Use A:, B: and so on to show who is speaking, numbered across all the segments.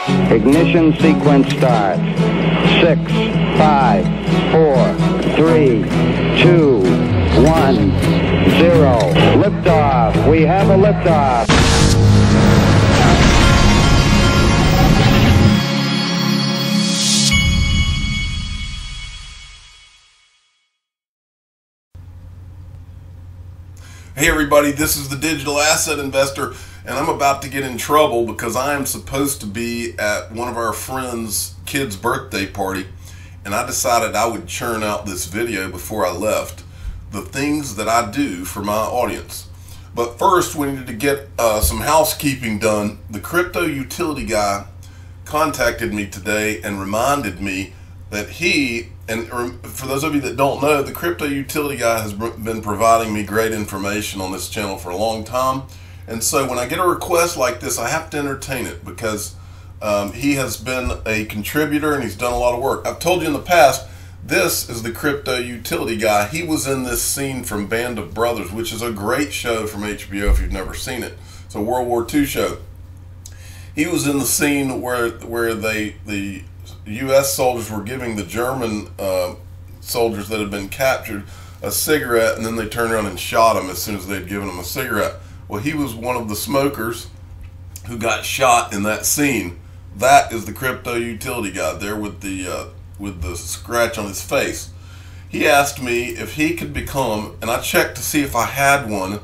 A: Ignition sequence start. 6, 5, 4, 3, 2, 1, 0. Liftoff. We have a liftoff.
B: Hey everybody, this is the Digital Asset Investor, and I'm about to get in trouble because I am supposed to be at one of our friends' kid's birthday party, and I decided I would churn out this video before I left. The things that I do for my audience. But first, we needed to get some housekeeping done. The crypto utility guy contacted me today and reminded me that he, and for those of you that don't know, the crypto utility guy has been providing me great information on this channel for a long time. And so when I get a request like this, I have to entertain it because he has been a contributor and he's done a lot of work. I've told you in the past, this is the crypto utility guy. He was in this scene from Band of Brothers, which is a great show from HBO if you've never seen it. It's a World War II show. He was in the scene where the U.S. soldiers were giving the German soldiers that had been captured a cigarette, and then they turned around and shot them as soon as they'd given them a cigarette. Well, he was one of the smokers who got shot in that scene. That is the crypto utility guy there with the scratch on his face. He asked me if he could become, and I checked to see if I had one,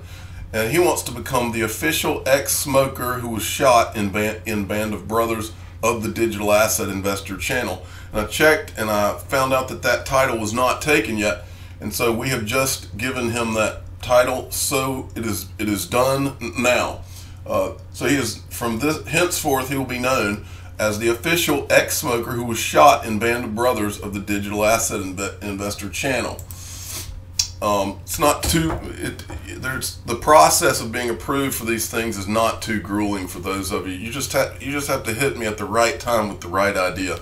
B: and he wants to become the official ex-smoker who was shot in Band of Brothers of the Digital Asset Investor channel. And I checked and I found out that that title was not taken yet, and so we have just given him that title. So it is done now. So he is, from this henceforth, he will be known as the official ex-smoker who was shot in Band of Brothers of the Digital Asset Investor channel. It's not too, there's the process of being approved for these things is not too grueling for those of you. You just have to hit me at the right time with the right idea.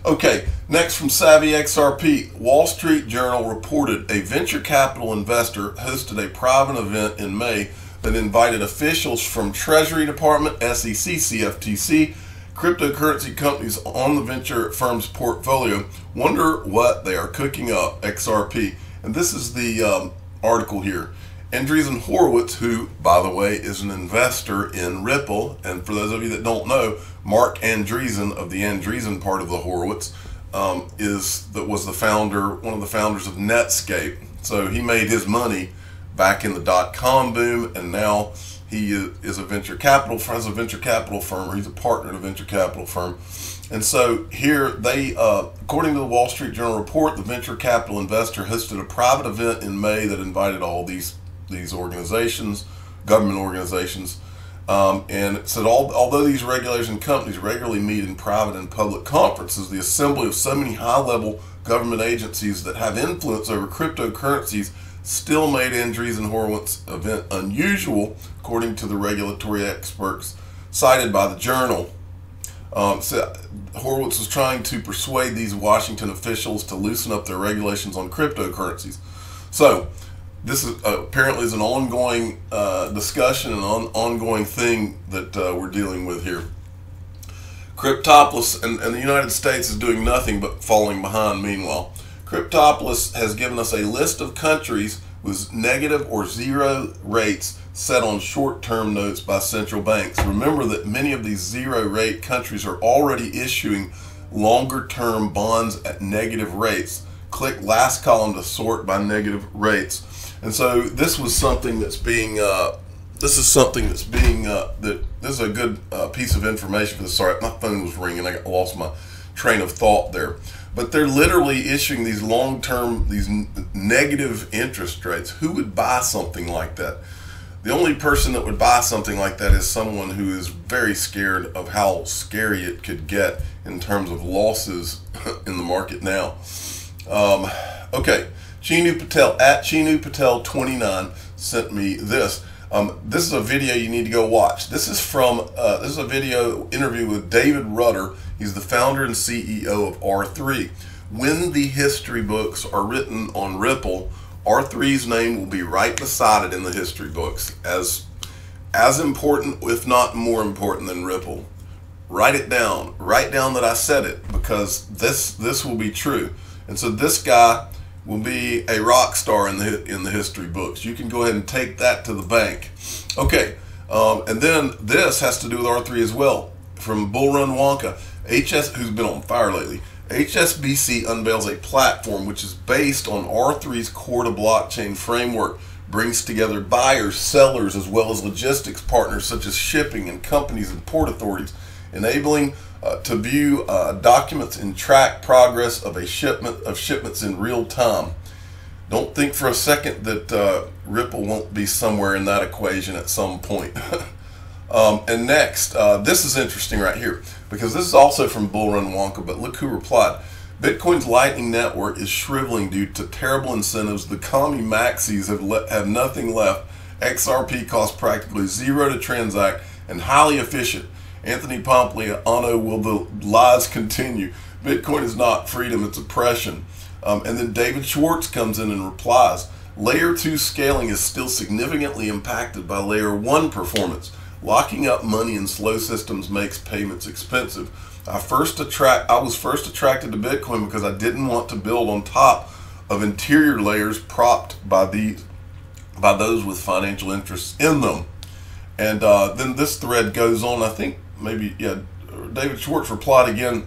B: Okay, next from Savvy XRP, Wall Street Journal reported a venture capital investor hosted a private event in May that invited officials from Treasury Department, SEC, CFTC, cryptocurrency companies on the venture firm's portfolio. Wonder what they are cooking up, XRP. And this is the article here. Andreessen Horowitz, who, by the way, is an investor in Ripple, and for those of you that don't know, Mark Andreessen of the Andreessen part of the Horowitz was the founder, one of the founders of Netscape. So he made his money back in the .com boom, and now he is a venture capital, has a venture capital firm, or he's a partner in a venture capital firm. And so here they, according to the Wall Street Journal report, the venture capital investor hosted a private event in May that invited all these organizations, government organizations, and it said although these regulation companies regularly meet in private and public conferences, the assembly of so many high-level government agencies that have influence over cryptocurrencies still made Andreessen Horowitz's event unusual, according to the regulatory experts cited by the journal. So Horowitz was trying to persuade these Washington officials to loosen up their regulations on cryptocurrencies. So this is apparently is an ongoing discussion, an ongoing thing that we're dealing with here. Cryptopolis and the United States is doing nothing but falling behind meanwhile. Cryptopolis has given us a list of countries with negative or zero rates set on short-term notes by central banks. Remember that many of these zero-rate countries are already issuing longer-term bonds at negative rates. Click last column to sort by negative rates. And so this was something that's being, this is a good piece of information for this. Sorry, my phone was ringing. I lost my train of thought there. But they're literally issuing these long-term, these negative interest rates. Who would buy something like that? The only person that would buy something like that is someone who is very scared of how scary it could get in terms of losses in the market now. Okay, Chinu Patel at Chinu Patel 29 sent me this. This is a video you need to go watch. This is from this is a video interview with David Rudder. He's the founder and CEO of R3. When the history books are written on Ripple, R3's name will be right beside it in the history books as important, if not more important than Ripple. write it down. Write down that I said it, because this will be true. And so this guy will be a rock star in the history books. You can go ahead and take that to the bank. Okay, and then this has to do with R3 as well. From Bull Run Wonka, who's been on fire lately. HSBC unveils a platform which is based on R3's core to blockchain framework, brings together buyers, sellers, as well as logistics partners such as shipping and companies and port authorities, enabling to view documents and track progress of shipments in real time. Don't think for a second that Ripple won't be somewhere in that equation at some point. And next, this is interesting right here, because this is also from Bull Run Wonka, but look who replied. Bitcoin's Lightning Network is shriveling due to terrible incentives. The commie maxis have nothing left. XRP costs practically zero to transact and highly efficient. Anthony Pompliano, will the lies continue? Bitcoin is not freedom, it's oppression. And then David Schwartz comes in and replies, Layer 2 scaling is still significantly impacted by Layer 1 performance. Locking up money in slow systems makes payments expensive. I was first attracted to Bitcoin because I didn't want to build on top of interior layers propped by those with financial interests in them. And then this thread goes on. I think maybe, yeah, David Schwartz replied again.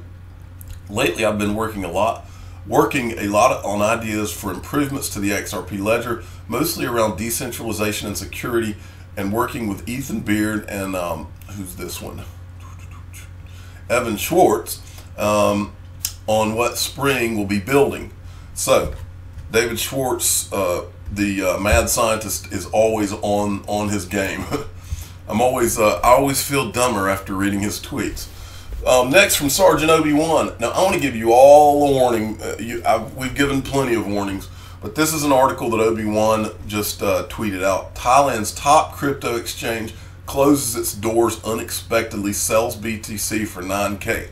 B: Lately, I've been working a lot on ideas for improvements to the XRP ledger, mostly around decentralization and security, and working with Ethan Beard and who's this one? Evan Schwartz on what Spring will be building. So David Schwartz, the mad scientist, is always on his game. I always feel dumber after reading his tweets. Next from Sergeant Obi-Wan. Now I want to give you all a warning. We've given plenty of warnings, but this is an article that Obi-Wan just tweeted out. Thailand's top crypto exchange closes its doors unexpectedly, sells BTC for 9K.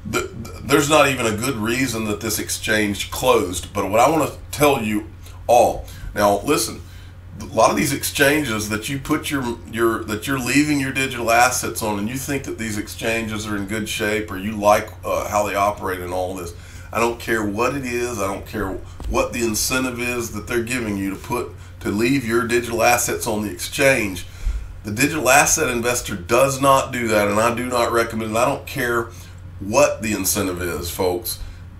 B: There's not even a good reason that this exchange closed, but what I want to tell you all, now listen, a lot of these exchanges that you put that you're leaving your digital assets on, and you think that these exchanges are in good shape, or you like how they operate and all this. I don't care what it is. I don't care what the incentive is that they're giving you to leave your digital assets on the exchange. The digital asset investor does not do that, and I do not recommend it. I don't care what the incentive is, folks.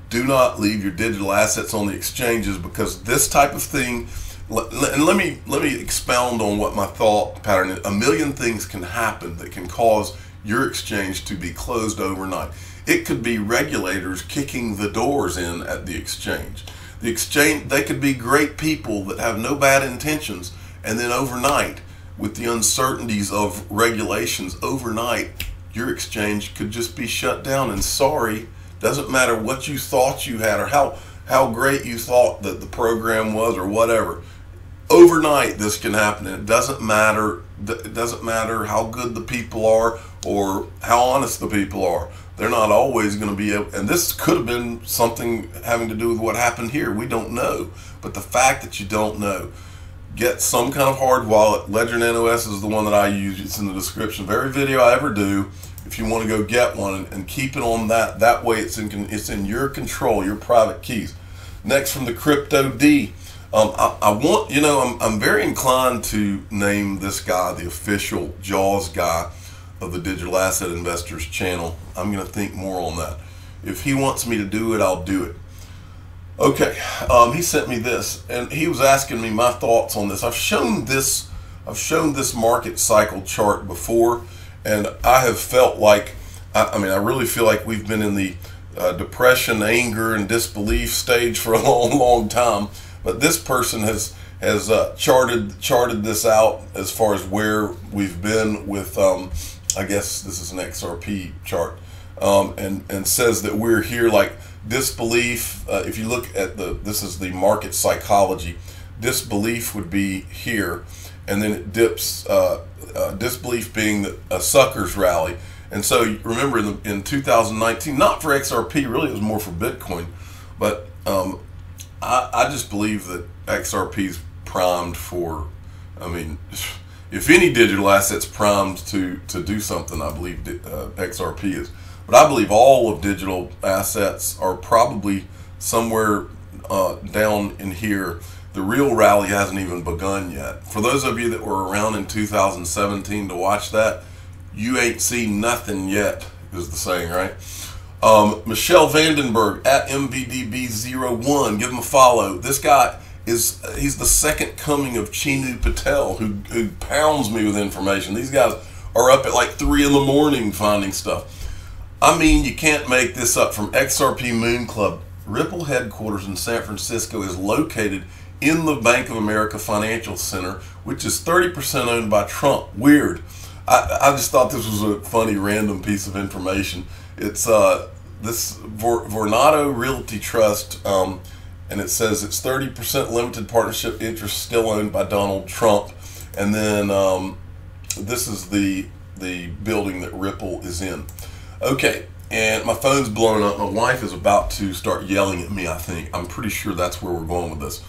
B: Do not leave your digital assets on the exchanges, because this type of thing, and let me expound on what my thought pattern is. A million things can happen that can cause your exchange to be closed overnight. It could be regulators kicking the doors in at the exchange. The exchange, they could be great people that have no bad intentions, and then overnight, with the uncertainties of regulations, overnight your exchange could just be shut down. And sorry, doesn't matter what you thought you had or how great you thought that the program was or whatever. Overnight this can happen, and it doesn't matter how good the people are or how honest the people are. They're not always going to be able, and this could have been something having to do with what happened here. We don't know. But the fact that you don't know, get some kind of hard wallet. Ledger NOS is the one that I use. It's in the description of every video I ever do. If you want to go get one and keep it on that, that way it's in your control, your private keys. Next from the Crypto D. I'm very inclined to name this guy the official Jaws guy of the Digital Asset Investors channel. I'm going to think more on that. If he wants me to do it, I'll do it. Okay, he sent me this, and he was asking me my thoughts on this. I've shown this market cycle chart before, and I have felt like, I really feel like we've been in the depression, anger, and disbelief stage for a long, long time. But this person has charted this out as far as where we've been with, I guess this is an XRP chart, and says that we're here like disbelief. If you look at this is the market psychology. Disbelief would be here, and then it dips. Disbelief being a sucker's rally. And so remember in 2019, not for XRP, really it was more for Bitcoin, but I just believe that XRP's primed for, if any digital asset's primed to do something, I believe XRP is. But I believe all of digital assets are probably somewhere down in here. The real rally hasn't even begun yet. For those of you that were around in 2017 to watch that, you ain't seen nothing yet, is the saying, right? Michelle Vandenberg at MVDB01, give him a follow. This guy he's the second coming of Chinu Patel, who pounds me with information. These guys are up at like 3 in the morning finding stuff. I mean, you can't make this up. From XRP Moon Club, Ripple headquarters in San Francisco is located in the Bank of America Financial Center, which is 30% owned by Trump. Weird. I just thought this was a funny random piece of information. It's this Vornado Realty Trust, and it says it's 30% limited partnership interest still owned by Donald Trump. And then this is the building that Ripple is in. Okay, and my phone's blowing up. My wife is about to start yelling at me, I think. I'm pretty sure that's where we're going with this.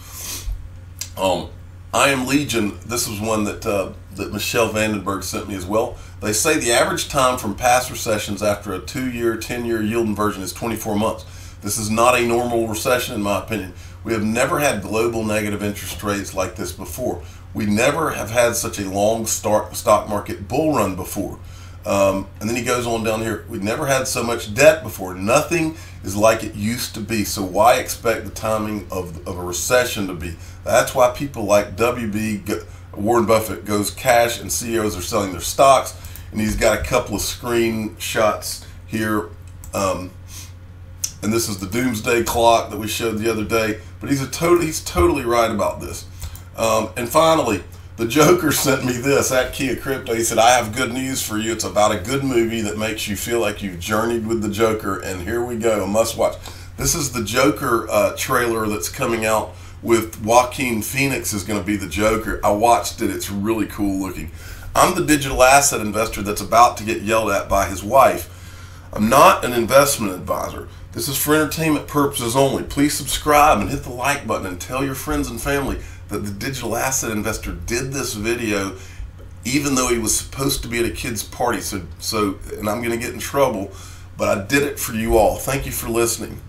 B: I Am Legion, this was one that Michelle Vandenberg sent me as well. They say the average time from past recessions after a 2-year, 10-year yield inversion is 24 months. This is not a normal recession, in my opinion. We have never had global negative interest rates like this before. We never have had such a long stock market bull run before. And then he goes on down here, we've never had so much debt before. Nothing is like it used to be. So why expect the timing of a recession to be? That's why people like Warren Buffett goes cash, and CEOs are selling their stocks. And he's got a couple of screenshots here. And this is the doomsday clock that we showed the other day. But he's totally right about this. And finally, the Joker sent me this at Kia Crypto. He said, I have good news for you. It's about a good movie that makes you feel like you've journeyed with the Joker. And here we go, a must watch. This is the Joker trailer that's coming out with Joaquin Phoenix is going to be the Joker. I watched it. It's really cool looking. I'm the digital asset investor that's about to get yelled at by his wife. I'm not an investment advisor. This is for entertainment purposes only. Please subscribe and hit the like button and tell your friends and family that the digital asset investor did this video even though he was supposed to be at a kid's party. So and I'm going to get in trouble, but I did it for you all. Thank you for listening.